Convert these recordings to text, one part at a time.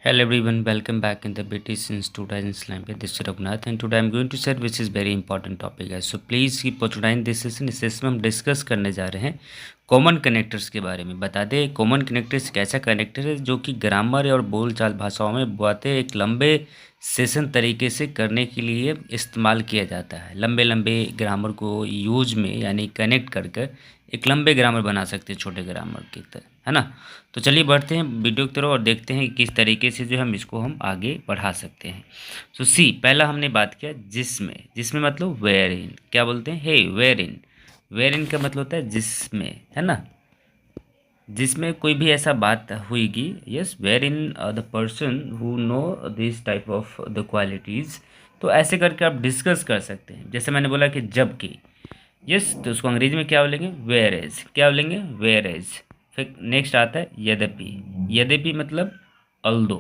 Hello everyone, welcome back in the BT since 2011. This is Raghunath and today I'm going to share which is very important topic है. So please keep watching this session. इस session में हम discuss करने जा रहे हैं common connectors के बारे में. बता दें कॉमन कनेक्टर्स एक ऐसा कनेक्टर है जो कि ग्रामर और बोलचाल भाषाओं में बातें एक लंबे सेशन तरीके से करने के लिए इस्तेमाल किया जाता है. लंबे लंबे ग्रामर को यूज में यानी कनेक्ट करके एक लंबे ग्रामर बना सकते हैं छोटे ग्रामर की तरह, है ना. तो चलिए बढ़ते हैं वीडियो की तरफ और देखते हैं किस तरीके से जो हम इसको हम आगे बढ़ा सकते हैं. सो सी पहला हमने बात किया जिसमें. जिसमें मतलब वेयर इन. क्या बोलते हैं? हे वेयर इन. वेयर इन का मतलब होता है जिसमें, है ना. जिसमें कोई भी ऐसा बात हुईगी. Yes, where in the person who know this type of the qualities. तो ऐसे करके आप डिस्कस कर सकते हैं. जैसे मैंने बोला कि जबकि. यस, तो उसको अंग्रेजी में क्या बोलेंगे? Whereas. क्या बोलेंगे? Where as. फिर नेक्स्ट आता है यद्यपि. यद्यपि मतलब अल्दो.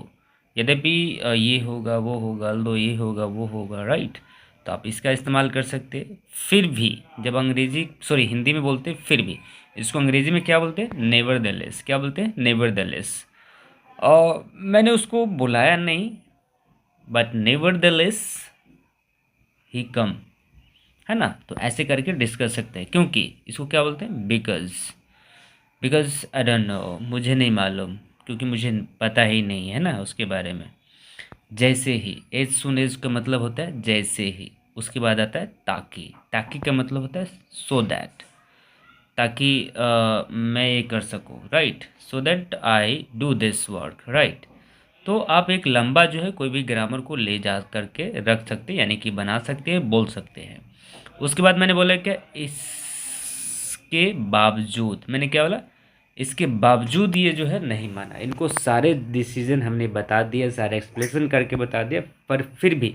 यद्यपि ये होगा वो होगा, अल्दो ये होगा वो होगा, राइट. तो आप इसका इस्तेमाल कर सकते हैं. फिर भी जब अंग्रेजी हिंदी में बोलते हैं फिर भी, इसको अंग्रेजी में क्या बोलते हैं? नेवरदलेस. क्या बोलते हैं? नेवरदलेस. और मैंने उसको बुलाया नहीं, बट नेवरदलेस ही कम, है ना. तो ऐसे करके डिस्कस कर सकते हैं. क्योंकि इसको क्या बोलते हैं? Because. Because I don't no, मुझे नहीं मालूम, क्योंकि मुझे पता ही नहीं है ना उसके बारे में. जैसे ही. एज सुन एज का मतलब होता है जैसे ही. उसके बाद आता है ताकि. ताकि का मतलब होता है सो दैट. ताकि मैं ये कर सकूँ, right. So that I do this work, right. तो आप एक लंबा जो है कोई भी ग्रामर को ले जा करके रख सकते हैं, यानी कि बना सकते हैं, बोल सकते हैं. उसके बाद मैंने बोला कि इसके बावजूद. मैंने क्या बोला? इसके बावजूद ये जो है नहीं माना. इनको सारे डिसीजन हमने बता दिया, सारे एक्सप्लेनेशन करके बता दिया, पर फिर भी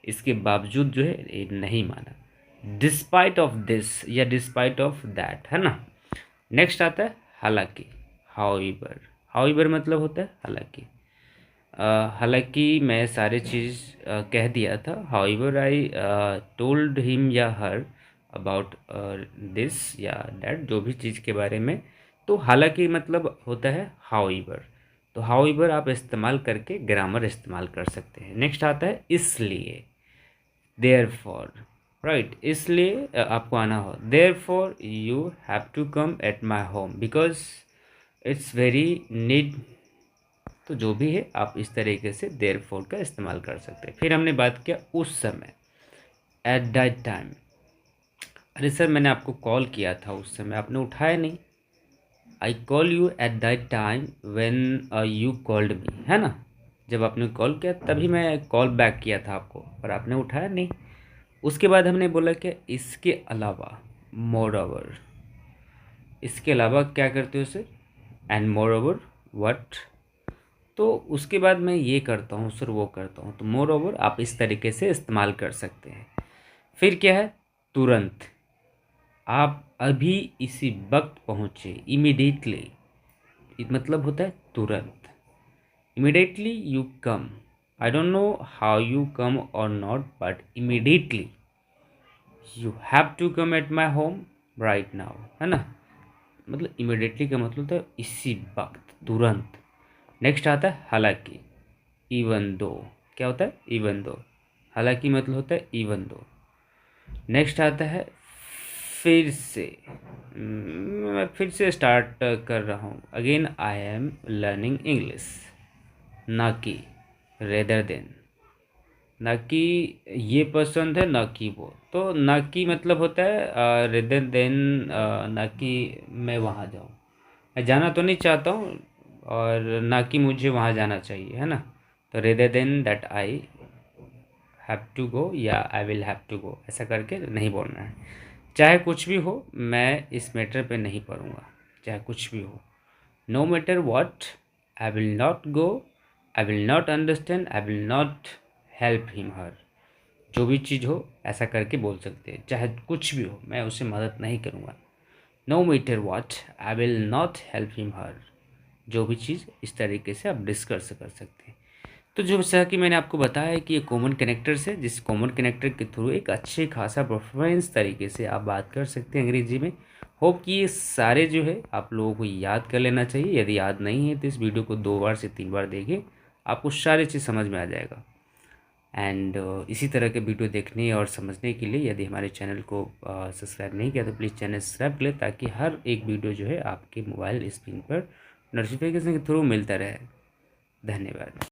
इसके बावजूद जो है ये नहीं माना. डिस्पाइट ऑफ दिस या डिस्पाइट ऑफ दैट, है ना. नेक्स्ट आता है हालांकि. हाउएवर. हाउएवर मतलब होता है हालांकि. हालांकि मैं सारे चीज़ कह दिया था. हाउएवर आई टोल्ड हिम या हर अबाउट दिस या दैट, जो भी चीज़ के बारे में. तो हालांकि मतलब होता है हाउएवर. तो हाउएवर आप इस्तेमाल करके ग्रामर इस्तेमाल कर सकते हैं. नेक्स्ट आता है इसलिए. Therefore, right. इसलिए आपको आना हो. Therefore you have to come at my home because it's very need. तो जो भी है आप इस तरीके से देयरफॉर का इस्तेमाल कर सकते हैं. फिर हमने बात किया उस समय. At that time. अरे सर, मैंने आपको कॉल किया था, उस समय आपने उठाया नहीं. I call you at that time when you called me, है ना. जब आपने कॉल किया तभी मैं कॉल बैक किया था आपको, पर आपने उठाया नहीं. उसके बाद हमने बोला कि इसके अलावा. More over. इसके अलावा क्या करते हो उसे? And more over what. तो उसके बाद मैं ये करता हूँ सर, वो करता हूँ. तो मोर ओवर आप इस तरीके से इस्तेमाल कर सकते हैं. फिर क्या है? तुरंत. आप अभी इसी वक्त पहुँचे. इमीडिएटली मतलब होता है तुरंत. Immediately you come. I don't know how you come और not, but immediately you have to come at my home right now, है ना. मतलब इमीडिएटली का मतलब होता है इसी वक्त, तुरंत. नेक्स्ट आता है हालांकि. Even though. क्या होता है? Even though. हालांकि मतलब होता है इवन दो. नेक्स्ट आता है फिर से. मैं फिर से स्टार्ट कर रहा हूँ. Again I am learning English. ना कि. Rather than. ना कि ये पसंद है, ना कि वो. तो ना कि मतलब होता है रेदर देन. ना कि मैं वहाँ जाऊँ. मैं जाना तो नहीं चाहता हूँ, और ना कि मुझे वहाँ जाना चाहिए, है ना. तो rather than that I have to go या I will have to go, ऐसा करके नहीं बोलना है. चाहे कुछ भी हो, मैं इस मैटर पे नहीं पढ़ूँगा. चाहे कुछ भी हो. No matter what. I will not go. I will not understand. I will not help him her. जो भी चीज़ हो ऐसा करके बोल सकते हैं. चाहे कुछ भी हो, मैं उसे मदद नहीं करूँगा. No matter what. I will not help him her. जो भी चीज़ इस तरीके से आप डिस्कस कर सकते हैं. तो जो जैसा कि मैंने आपको बताया है कि ये कॉमन कनेक्टर्स है, जिस कॉमन कनेक्टर के थ्रू एक अच्छे खासा परफॉर्मेंस तरीके से आप बात कर सकते हैं अंग्रेजी में. होप कि ये सारे जो है आप लोगों को याद कर लेना चाहिए. यदि याद नहीं है तो इस वीडियो को 2 बार से 3 बार देखें. आपको सारी चीज़ समझ में आ जाएगा। एंड इसी तरह के वीडियो देखने और समझने के लिए यदि हमारे चैनल को सब्सक्राइब नहीं किया तो प्लीज़ चैनल सब्सक्राइब कर लें, ताकि हर एक वीडियो जो है आपके मोबाइल स्क्रीन पर नोटिफिकेशन के थ्रू मिलता रहे। धन्यवाद।